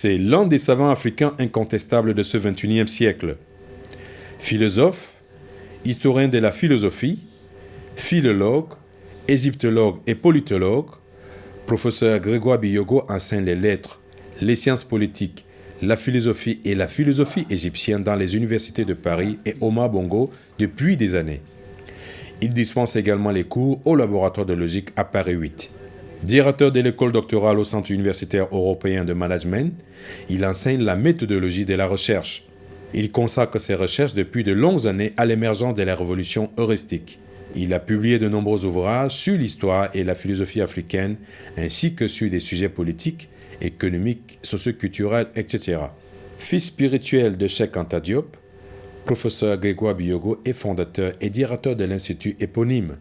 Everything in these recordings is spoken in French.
C'est l'un des savants africains incontestables de ce XXIe siècle. Philosophe, historien de la philosophie, philologue, égyptologue et politologue, professeur Grégoire Biyogo enseigne les lettres, les sciences politiques, la philosophie et la philosophie égyptienne dans les universités de Paris et Omar Bongo depuis des années. Il dispense également les cours au laboratoire de logique à Paris 8. Directeur de l'école doctorale au Centre universitaire européen de management, il enseigne la méthodologie de la recherche. Il consacre ses recherches depuis de longues années à l'émergence de la révolution heuristique. Il a publié de nombreux ouvrages sur l'histoire et la philosophie africaine, ainsi que sur des sujets politiques, économiques, socioculturels, etc. Fils spirituel de Cheikh Anta Diop, professeur Grégoire Biyogo est fondateur et directeur de l'Institut éponyme.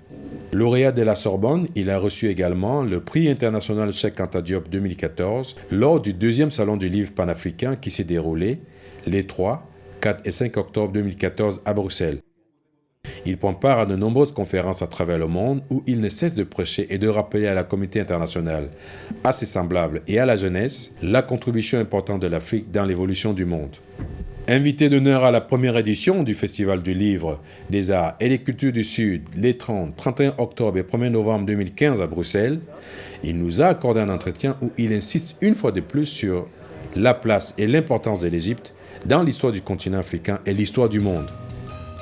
Lauréat de la Sorbonne, il a reçu également le prix international Cheikh Anta Diop 2014 lors du 2e Salon du livre panafricain qui s'est déroulé les 3, 4 et 5 octobre 2014 à Bruxelles. Il prend part à de nombreuses conférences à travers le monde où il ne cesse de prêcher et de rappeler à la communauté internationale, à ses semblables et à la jeunesse, la contribution importante de l'Afrique dans l'évolution du monde. Invité d'honneur à la première édition du Festival du Livre, des Arts et des Cultures du Sud, les 30, 31 octobre et 1er novembre 2015 à Bruxelles, il nous a accordé un entretien où il insiste une fois de plus sur la place et l'importance de l'Égypte dans l'histoire du continent africain et l'histoire du monde.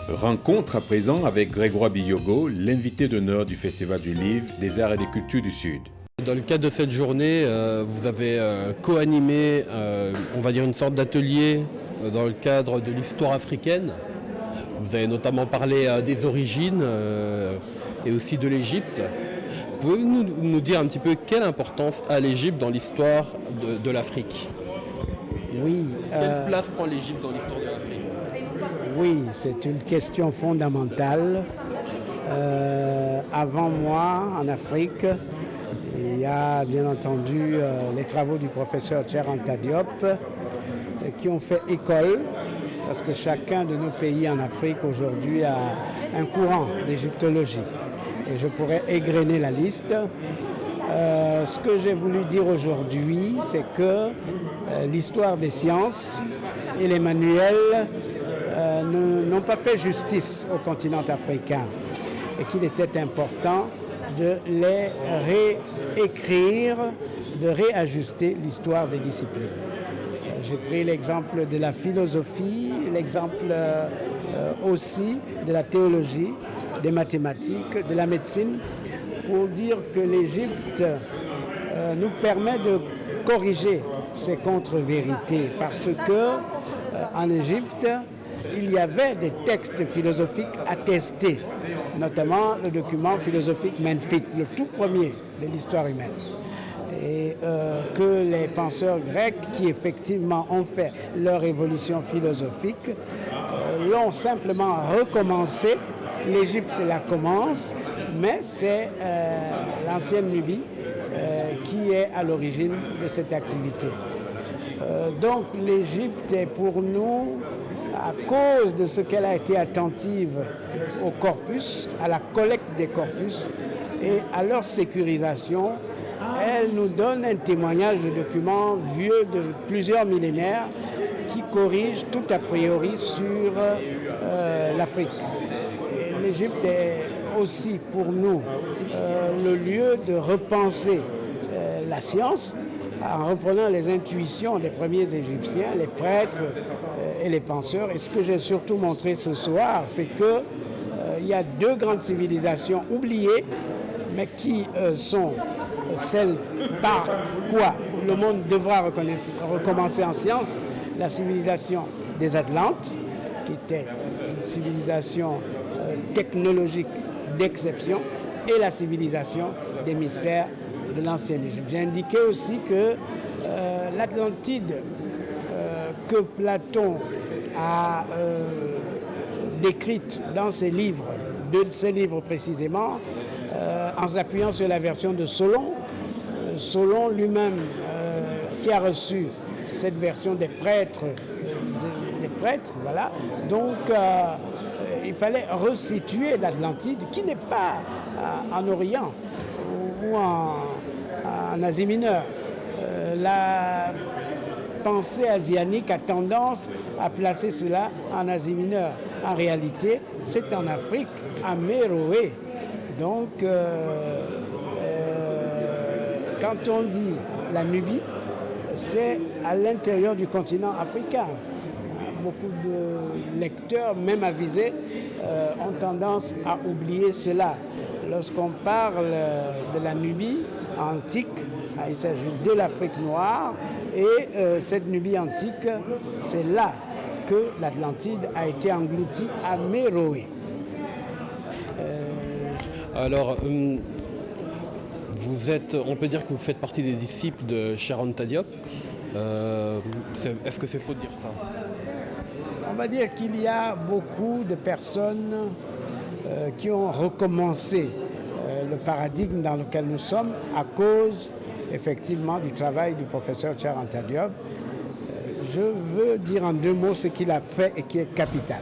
Rencontre à présent avec Grégoire Biyogo, l'invité d'honneur du Festival du Livre, des Arts et des Cultures du Sud. Dans le cadre de cette journée, vous avez co-animé, on va dire, une sorte d'atelier dans le cadre de l'histoire africaine. Vous avez notamment parlé des origines et aussi de l'Égypte. Pouvez-vous nous dire un petit peu quelle importance a l'Égypte dans l'histoire de l'Afrique ? Oui. Quelle place prend l'Égypte dans l'histoire de l'Afrique ? Oui, c'est une question fondamentale. Avant moi, en Afrique, il y a bien entendu les travaux du professeur Cheikh Anta Diop qui ont fait école, parce que chacun de nos pays en Afrique aujourd'hui a un courant d'égyptologie. Et je pourrais égrener la liste. Ce que j'ai voulu dire aujourd'hui, c'est que l'histoire des sciences et les manuels n'ont pas fait justice au continent africain et qu'il était important de les réécrire, de réajuster l'histoire des disciplines. J'ai pris l'exemple de la philosophie, l'exemple aussi de la théologie, des mathématiques, de la médecine, pour dire que l'Égypte nous permet de corriger ces contre-vérités, parce que en Égypte, il y avait des textes philosophiques attestés, notamment le document philosophique Menphite, le tout premier de l'histoire humaine. Et que les penseurs grecs qui effectivement ont fait leur évolution philosophique l'ont simplement recommencé. L'Égypte la commence, mais c'est l'ancienne Nubie qui est à l'origine de cette activité. Donc l'Égypte est pour nous, à cause de ce qu'elle a été attentive au corpus, à la collecte des corpus et à leur sécurisation, elle nous donne un témoignage de documents vieux de plusieurs millénaires qui corrigent tout a priori sur l'Afrique. L'Égypte est aussi pour nous le lieu de repenser la science en reprenant les intuitions des premiers Égyptiens, les prêtres et les penseurs. Et ce que j'ai surtout montré ce soir, c'est qu'il y a deux grandes civilisations oubliées, mais qui sont celles par quoi le monde devra recommencer en science. La civilisation des Atlantes, qui était une civilisation technologique d'exception, et la civilisation des mystères de l'ancienne Égypte. J'ai indiqué aussi que l'Atlantide que Platon a décrite dans ses livres, deux de ses livres précisément, en s'appuyant sur la version de Solon. Solon lui-même, qui a reçu cette version des prêtres, voilà. Donc, il fallait resituer l'Atlantide, qui n'est pas en Orient ou en Asie mineure. pensée asiatique a tendance à placer cela en Asie mineure. En réalité, c'est en Afrique, à Méroé. Donc, quand on dit la Nubie, c'est à l'intérieur du continent africain. Beaucoup de lecteurs, même avisés, ont tendance à oublier cela. Lorsqu'on parle de la Nubie antique, il s'agit de l'Afrique noire, et cette Nubie antique, c'est là que l'Atlantide a été engloutie à Méroé. Alors, on peut dire que vous faites partie des disciples de Cheikh Anta Diop. Est-ce que c'est faux de dire ça? On va dire qu'il y a beaucoup de personnes qui ont recommencé le paradigme dans lequel nous sommes à cause effectivement du travail du professeur Cheikh Anta Diop. Je veux dire en 2 mots ce qu'il a fait et qui est capital.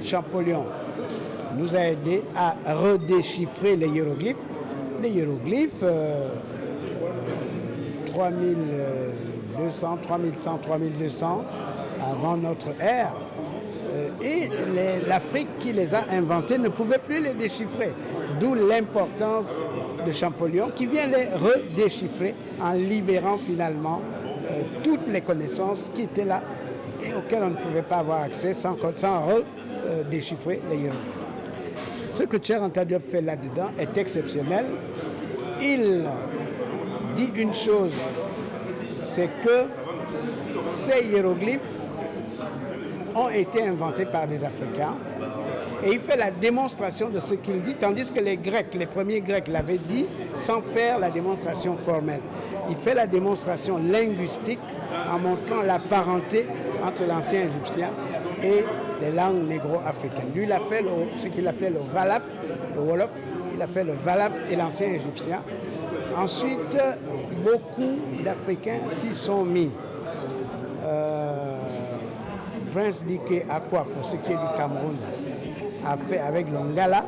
Champollion nous a aidés à redéchiffrer les hiéroglyphes. Les hiéroglyphes, 3200, 3100, 3200 avant notre ère. Et l'Afrique qui les a inventés ne pouvait plus les déchiffrer. D'où l'importance de Champollion qui vient les redéchiffrer en libérant finalement toutes les connaissances qui étaient là et auxquelles on ne pouvait pas avoir accès sans redéchiffrer les hiéroglyphes. Ce que Cheikh Anta Diop fait là-dedans est exceptionnel. Il dit une chose, c'est que ces hiéroglyphes ont été inventés par des Africains et il fait la démonstration de ce qu'il dit, tandis que les Grecs, les premiers Grecs l'avaient dit sans faire la démonstration formelle. Il fait la démonstration linguistique en montrant la parenté entre l'ancien égyptien et les langues négro-africaines. Lui, il a fait ce qu'il appelait le Wolof, il a fait le Wolof et l'ancien égyptien. Ensuite, beaucoup d'Africains s'y sont mis. Prince Dike Akwa, pour ce qui est du Cameroun, a fait avec l'Ongala.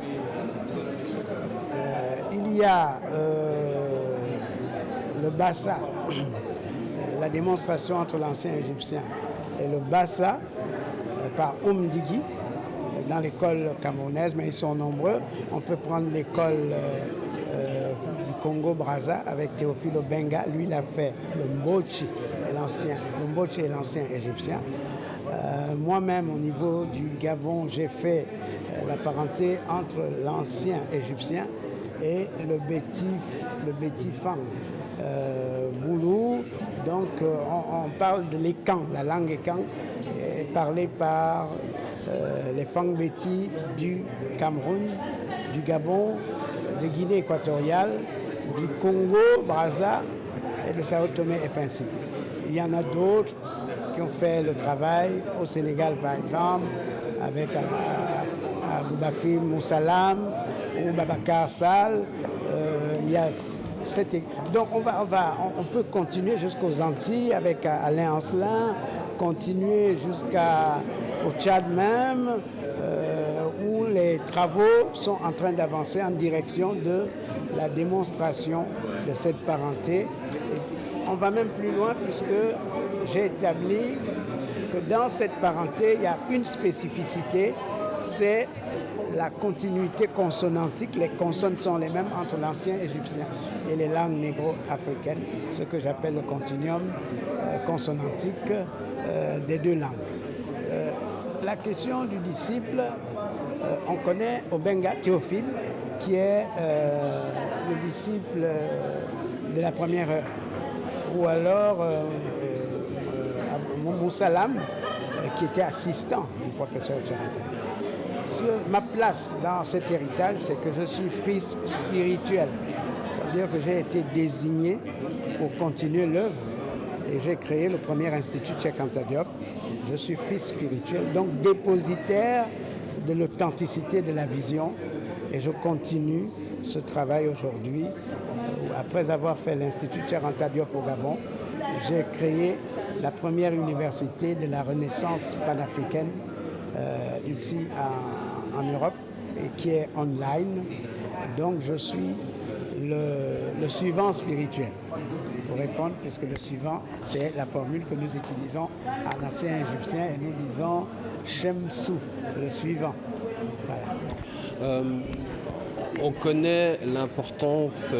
Il y a le Bassa, la démonstration entre l'ancien égyptien et le Bassa par Digi dans l'école camerounaise, mais ils sont nombreux. On peut prendre l'école du Congo-Brazza avec Théophile Obenga. Lui, il a fait le Mbochi et l'ancien égyptien. Moi-même, au niveau du Gabon, j'ai fait la parenté entre l'ancien égyptien et le Bétifang Boulou. Donc, on parle de l'Ekan, la langue Ekan, parlée par les Fang-Béti du Cameroun, du Gabon, de Guinée équatoriale, du Congo-Brazza et de Sao Tomé et Principe. Il y en a d'autres qui ont fait le travail au Sénégal, par exemple, avec Aboubakri Moussalam ou Babacar Sall. Donc on peut continuer jusqu'aux Antilles avec Alain Ancelin, continuer jusqu'au Tchad même, où les travaux sont en train d'avancer en direction de la démonstration de cette parenté. On va même plus loin puisque j'ai établi que dans cette parenté, il y a une spécificité, c'est la continuité consonantique. Les consonnes sont les mêmes entre l'ancien égyptien et les langues négro-africaines, ce que j'appelle le continuum consonantique des 2 langues. La question du disciple, on connaît Obenga Théophile, qui est le disciple de la première heure, ou alors Moussalam, qui était assistant du professeur Tchérata. Ma place dans cet héritage, c'est que je suis fils spirituel. Ça veut dire que j'ai été désigné pour continuer l'œuvre et j'ai créé le premier institut Cheikh Anta Diop. Je suis fils spirituel, donc dépositaire de l'authenticité de la vision et je continue ce travail aujourd'hui. Après avoir fait l'Institut Cheikh Anta Diop au Gabon, j'ai créé la première université de la Renaissance panafricaine ici en Europe et qui est online. Donc je suis le suivant spirituel. pour répondre, puisque le suivant, c'est la formule que nous utilisons en ancien égyptien et nous disons Shemsou, le suivant. Voilà. On connaît l'importance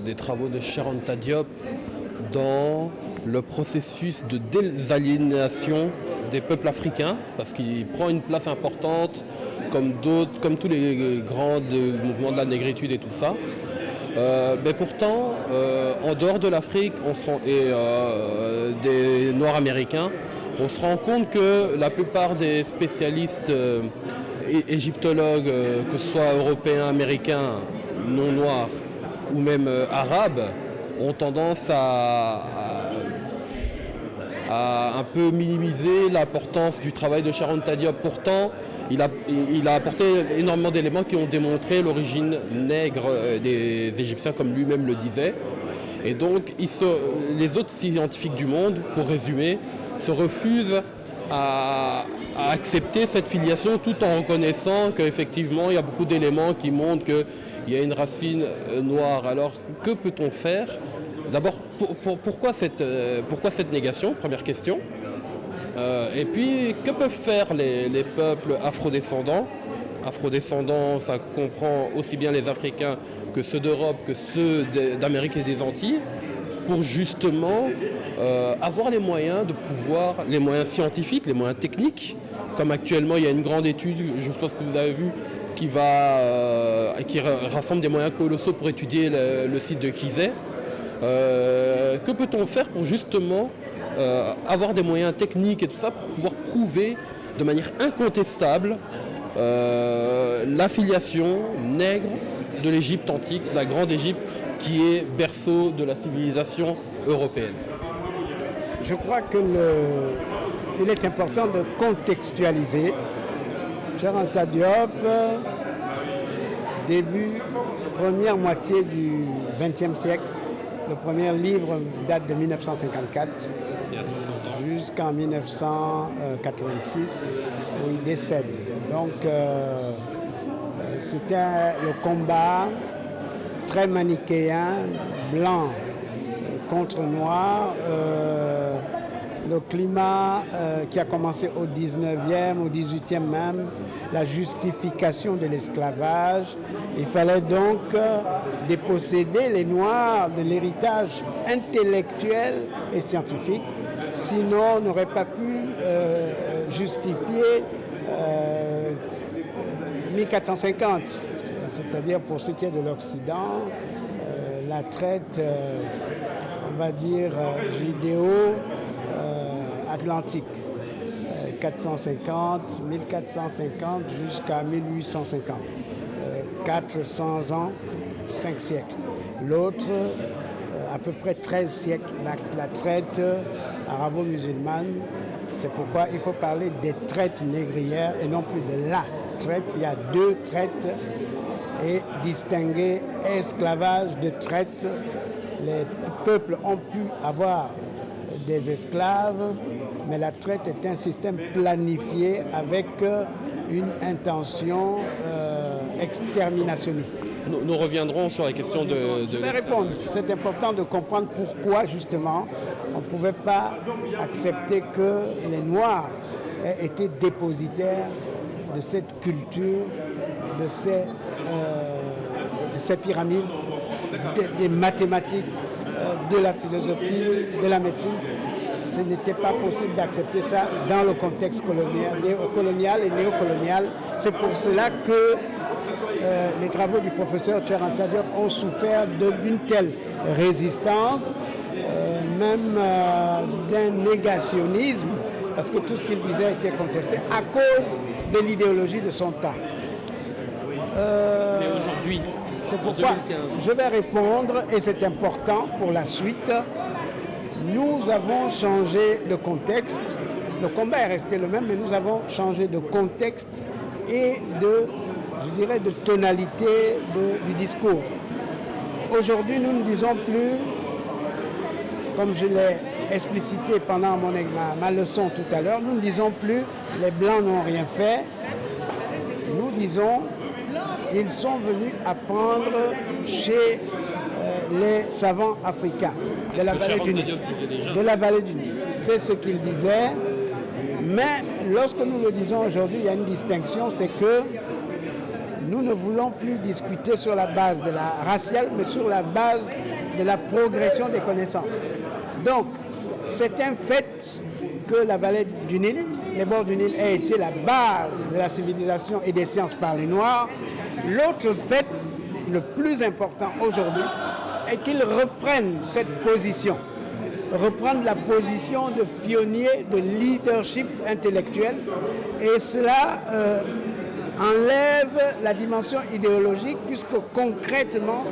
des travaux de Cheikh Anta Diop dans le processus de désaliénation des peuples africains, parce qu'il prend une place importante, comme tous les grands mouvements de la négritude et tout ça. Mais pourtant, en dehors de l'Afrique et des Noirs américains, on se rend compte que la plupart des spécialistes égyptologues, que ce soit européens, américains, non noirs ou même arabes, ont tendance à un peu minimiser l'importance du travail de Cheikh Anta Diop. Pourtant, il a apporté énormément d'éléments qui ont démontré l'origine nègre des Égyptiens, comme lui-même le disait. Et donc, les autres scientifiques du monde, pour résumer, se refusent à accepter cette filiation, tout en reconnaissant qu'effectivement, il y a beaucoup d'éléments qui montrent qu'il y a une racine noire. Alors, que peut-on faire ? D'abord, pourquoi cette négation ? Première question. Et puis, que peuvent faire les peuples afrodescendants ? Afrodescendants, ça comprend aussi bien les Africains que ceux d'Europe, que ceux d'Amérique et des Antilles, pour justement avoir les moyens de pouvoir, les moyens scientifiques, les moyens techniques, comme actuellement il y a une grande étude, je pense que vous avez vu, qui rassemble des moyens colossaux pour étudier le site de Gizeh. Que peut-on faire pour justement avoir des moyens techniques et tout ça pour pouvoir prouver de manière incontestable l'affiliation nègre de l'Égypte antique, de la grande Égypte qui est berceau de la civilisation européenne. Je crois qu'il est important de contextualiser. Cheikh Anta Diop, première moitié du XXe siècle, le premier livre date de 1954 jusqu'en 1986 où il décède. Donc c'était le combat très manichéen, blanc contre noir, le climat qui a commencé au 19e, au 18e même, la justification de l'esclavage. Il fallait donc déposséder les Noirs de l'héritage intellectuel et scientifique, sinon on n'aurait pas pu justifier 1450, c'est-à-dire pour ce qui est de l'Occident, la traite, on va dire, judéo-atlantique, 1450 jusqu'à 1850, 400 ans, 5 siècles. L'autre, à peu près 13 siècles, la traite arabo-musulmane. C'est pourquoi il faut parler des traites négrières et non plus de la traite. Il y a deux traites et distinguer esclavage de traite. Les peuples ont pu avoir des esclaves, mais la traite est un système planifié avec une intention exterminationniste. Nous reviendrons sur la question de Je vais répondre. C'est important de comprendre pourquoi, justement, on ne pouvait pas accepter que les Noirs aient été dépositaires de cette culture, de ces pyramides, des mathématiques, de la philosophie, de la médecine. Ce n'était pas possible d'accepter ça dans le contexte colonial et néocolonial. C'est pour cela que les travaux du professeur Cheikh Anta Diop ont souffert d'une telle résistance, même d'un négationnisme, parce que tout ce qu'il disait était contesté à cause de l'idéologie de son temps. Mais aujourd'hui, c'est pourquoi je vais répondre, et c'est important pour la suite. Nous avons changé de contexte. Le combat est resté le même, mais nous avons changé de contexte et de tonalité du discours. Aujourd'hui, nous ne disons plus, comme je l'ai explicité pendant ma leçon tout à l'heure, nous ne disons plus les Blancs n'ont rien fait. Nous disons ils sont venus apprendre chez les savants africains. de la vallée du Nil. De la vallée du Nil. C'est ce qu'il disait. Mais lorsque nous le disons aujourd'hui, il y a une distinction, c'est que nous ne voulons plus discuter sur la base de la raciale, mais sur la base de la progression des connaissances. Donc, c'est un fait que la vallée du Nil, les bords du Nil, aient été la base de la civilisation et des sciences par les Noirs. L'autre fait, le plus important aujourd'hui, est qu'ils reprennent cette position. Reprendre la position de pionnier, de leadership intellectuel. Et cela enlève la dimension idéologique puisque concrètement,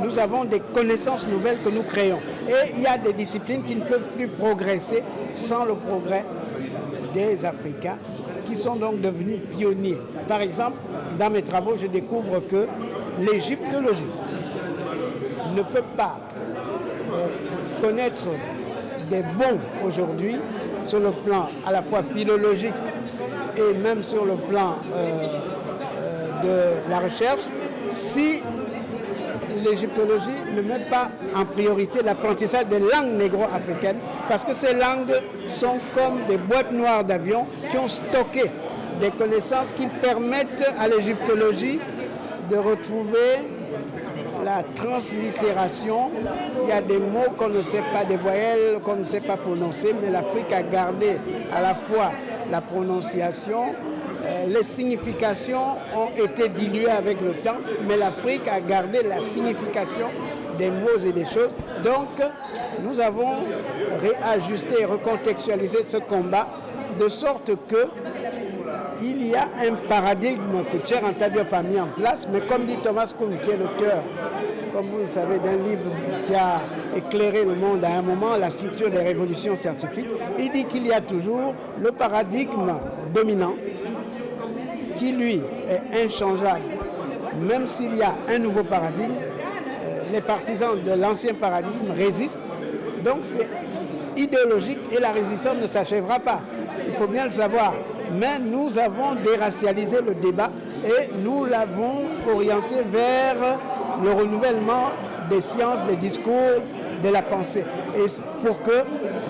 nous avons des connaissances nouvelles que nous créons. Et il y a des disciplines qui ne peuvent plus progresser sans le progrès des Africains qui sont donc devenus pionniers. Par exemple, dans mes travaux, je découvre que l'égyptologie ne peut pas connaître des bons aujourd'hui sur le plan à la fois philologique et même sur le plan de la recherche si l'égyptologie ne met pas en priorité l'apprentissage des langues négro-africaines parce que ces langues sont comme des boîtes noires d'avion qui ont stocké des connaissances qui permettent à l'égyptologie de retrouver la translittération. Il y a des mots qu'on ne sait pas, des voyelles qu'on ne sait pas prononcer, mais l'Afrique a gardé à la fois la prononciation, les significations ont été diluées avec le temps, mais l'Afrique a gardé la signification des mots et des choses. Donc, nous avons réajusté et recontextualisé ce combat de sorte que il y a un paradigme que Cheikh Anta Diop a mis en place, mais comme dit Thomas Kuhn, qui est l'auteur, comme vous le savez, d'un livre qui a éclairé le monde à un moment, la structure des révolutions scientifiques, il dit qu'il y a toujours le paradigme dominant, qui lui est inchangeable. Même s'il y a un nouveau paradigme, les partisans de l'ancien paradigme résistent. Donc c'est idéologique et la résistance ne s'achèvera pas. Il faut bien le savoir. Mais nous avons déracialisé le débat et nous l'avons orienté vers le renouvellement des sciences, des discours, de la pensée. Et pour que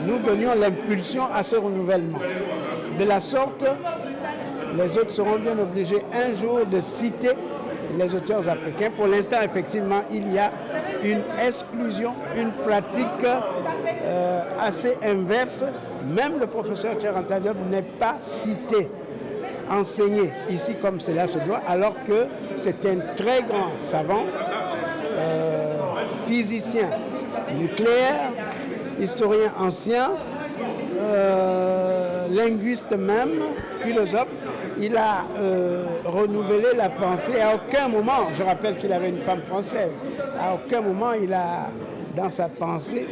nous donnions l'impulsion à ce renouvellement. De la sorte, les autres seront bien obligés un jour de citer les auteurs africains. Pour l'instant, effectivement, il y a une exclusion, une pratique assez inverse. Même le professeur Cheikh Anta Diop n'est pas cité, enseigné ici comme cela se doit, alors que c'est un très grand savant, physicien nucléaire, historien ancien, linguiste même, philosophe. Il a renouvelé la pensée. À aucun moment, je rappelle qu'il avait une femme française, à aucun moment il a dans sa pensée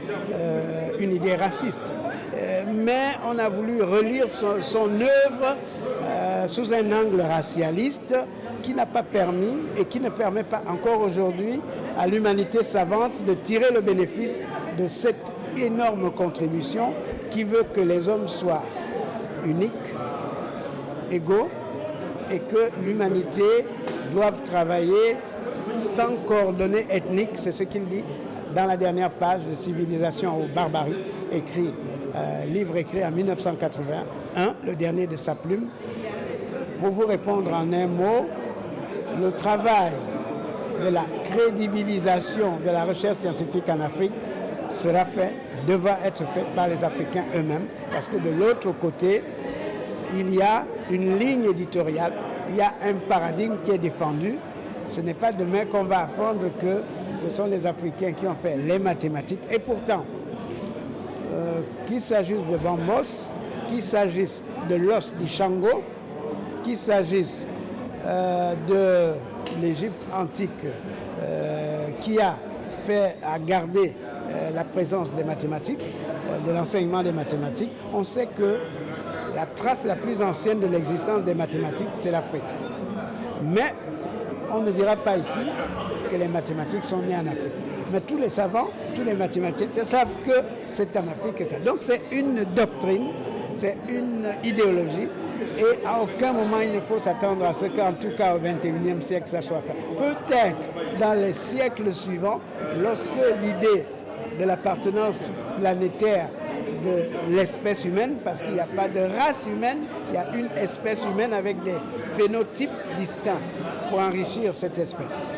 une idée raciste. Mais on a voulu relire son œuvre sous un angle racialiste qui n'a pas permis et qui ne permet pas encore aujourd'hui à l'humanité savante de tirer le bénéfice de cette énorme contribution qui veut que les hommes soient uniques, égaux, et que l'humanité doive travailler sans coordonnées ethniques, c'est ce qu'il dit dans la dernière page de Civilisation ou barbarie, livre écrit en 1981, le dernier de sa plume. Pour vous répondre en un mot, le travail de la crédibilisation de la recherche scientifique en Afrique sera fait, devra être fait par les Africains eux-mêmes, parce que de l'autre côté, il y a une ligne éditoriale, il y a un paradigme qui est défendu. Ce n'est pas demain qu'on va apprendre que ce sont les Africains qui ont fait les mathématiques. Et pourtant, qu'il s'agisse de Van Moss, qu'il s'agisse de l'os du Shango, qu'il s'agisse de l'Égypte antique qui a gardé la présence des mathématiques, de l'enseignement des mathématiques, on sait que la trace la plus ancienne de l'existence des mathématiques, c'est l'Afrique. Mais on ne dira pas ici que les mathématiques sont nées en Afrique. Mais tous les savants, tous les mathématiciens savent que c'est en Afrique que ça. Donc c'est une doctrine, c'est une idéologie. Et à aucun moment il ne faut s'attendre à ce qu'en tout cas au XXIe siècle ça soit fait. Peut-être dans les siècles suivants, lorsque l'idée de l'appartenance planétaire de l'espèce humaine, parce qu'il n'y a pas de race humaine, il y a une espèce humaine avec des phénotypes distincts pour enrichir cette espèce.